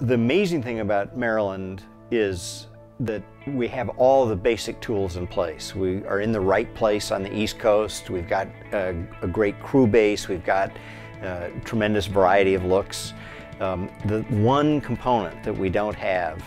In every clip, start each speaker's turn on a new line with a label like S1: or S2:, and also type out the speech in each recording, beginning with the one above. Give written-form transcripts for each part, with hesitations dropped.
S1: The amazing thing about Maryland is that we have all the basic tools in place. We are in the right place on the East Coast. We've got a great crew base. We've got a tremendous variety of looks. The one component that we don't have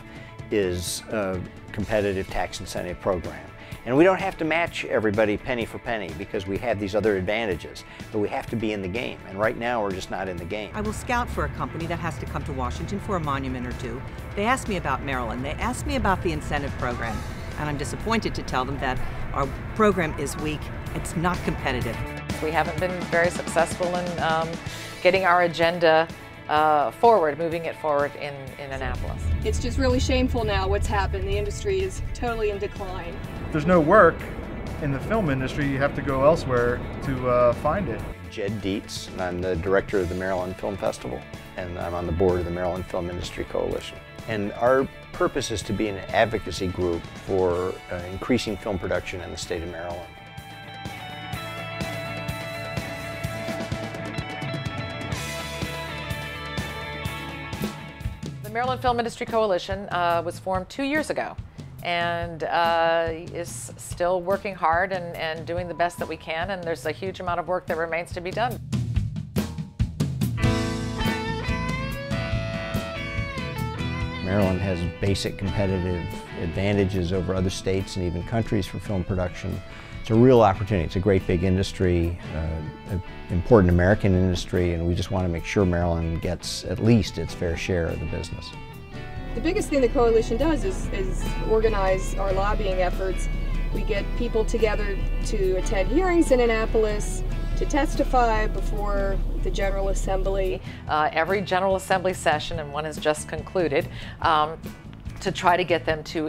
S1: is a competitive tax incentive program. And we don't have to match everybody penny for penny because we have these other advantages, but we have to be in the game. And right now we're just not in the game.
S2: I will scout for a company that has to come to Washington for a monument or two. They asked me about Maryland. They asked me about the incentive program. And I'm disappointed to tell them that our program is weak. It's not competitive.
S3: We haven't been very successful in getting our agenda forward, moving it forward in Annapolis.
S4: It's just really shameful now what's happened. The industry is totally in decline.
S5: There's no work in the film industry. You have to go elsewhere to find it.
S1: Jed Dietz, and I'm the director of the Maryland Film Festival, and I'm on the board of the Maryland Film Industry Coalition. And our purpose is to be an advocacy group for increasing film production in the state of Maryland.
S3: The Maryland Film Industry Coalition was formed 2 years ago and is still working hard and doing the best that we can, and there's a huge amount of work that remains to be done.
S1: Maryland has basic competitive advantages over other states and even countries for film production. It's a real opportunity. It's a great big industry, an important American industry, and we just want to make sure Maryland gets at least its fair share of the business.
S4: The biggest thing the coalition does is organize our lobbying efforts. We get people together to attend hearings in Annapolis, to testify before the General Assembly.
S3: Every General Assembly session, and one has just concluded, to try to get them to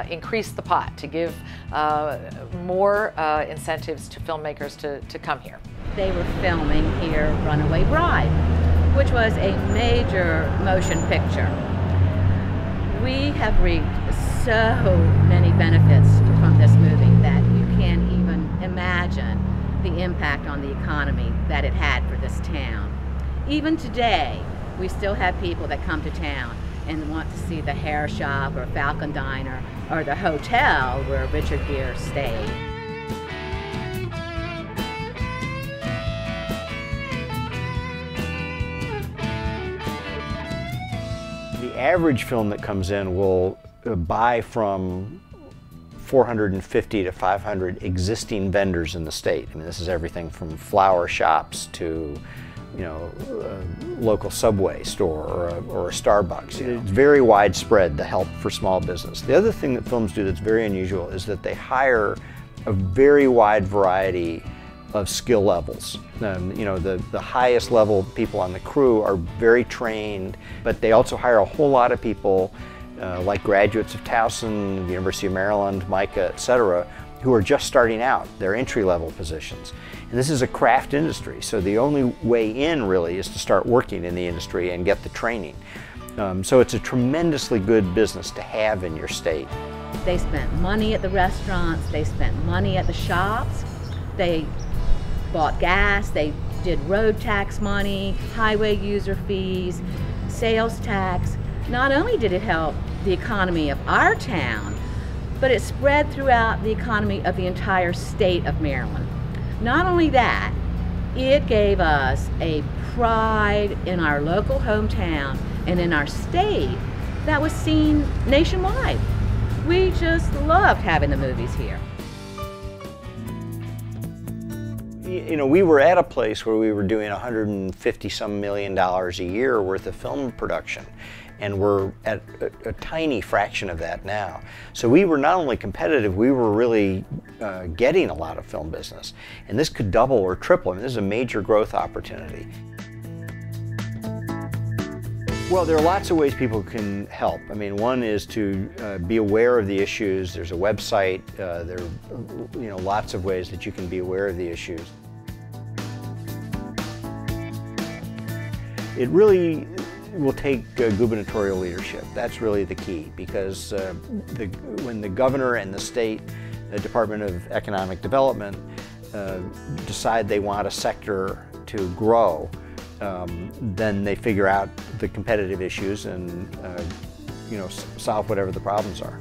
S3: increase the pot, to give more incentives to filmmakers to come here.
S6: They were filming here Runaway Bride, which was a major motion picture. We have reaped so many benefits from this movie that you can't even imagine the impact on the economy that it had for this town. Even today, we still have people that come to town and want to see the hair shop or Falcon Diner or the hotel where Richard Gere stayed.
S1: The average film that comes in will buy from 450 to 500 existing vendors in the state. I mean, this is everything from flower shops to, you know, a local Subway store or a Starbucks. You know. It's very widespread, the help for small business. The other thing that films do that's very unusual is that they hire a very wide variety of skill levels. You know, the highest level people on the crew are very trained, but they also hire a whole lot of people like graduates of Towson, the University of Maryland, MICA, etc., who are just starting out, their entry-level positions. And this is a craft industry, so the only way in really is to start working in the industry and get the training. So it's a tremendously good business to have in your state.
S6: They spent money at the restaurants, they spent money at the shops, they bought gas, they did road tax money, highway user fees, sales tax. Not only did it help the economy of our town, but it spread throughout the economy of the entire state of Maryland. Not only that, it gave us a pride in our local hometown and in our state that was seen nationwide. We just loved having the movies here.
S1: You know, we were at a place where we were doing $150-some million a year worth of film production, and we're at a tiny fraction of that now. So we were not only competitive, we were really getting a lot of film business. And this could double or triple. I mean, this is a major growth opportunity. Well, there are lots of ways people can help. I mean, one is to be aware of the issues. There's a website. There are lots of ways that you can be aware of the issues. It really will take gubernatorial leadership. That's really the key, because when the governor and the state Department of Economic Development decide they want a sector to grow, then they figure out the competitive issues and solve whatever the problems are.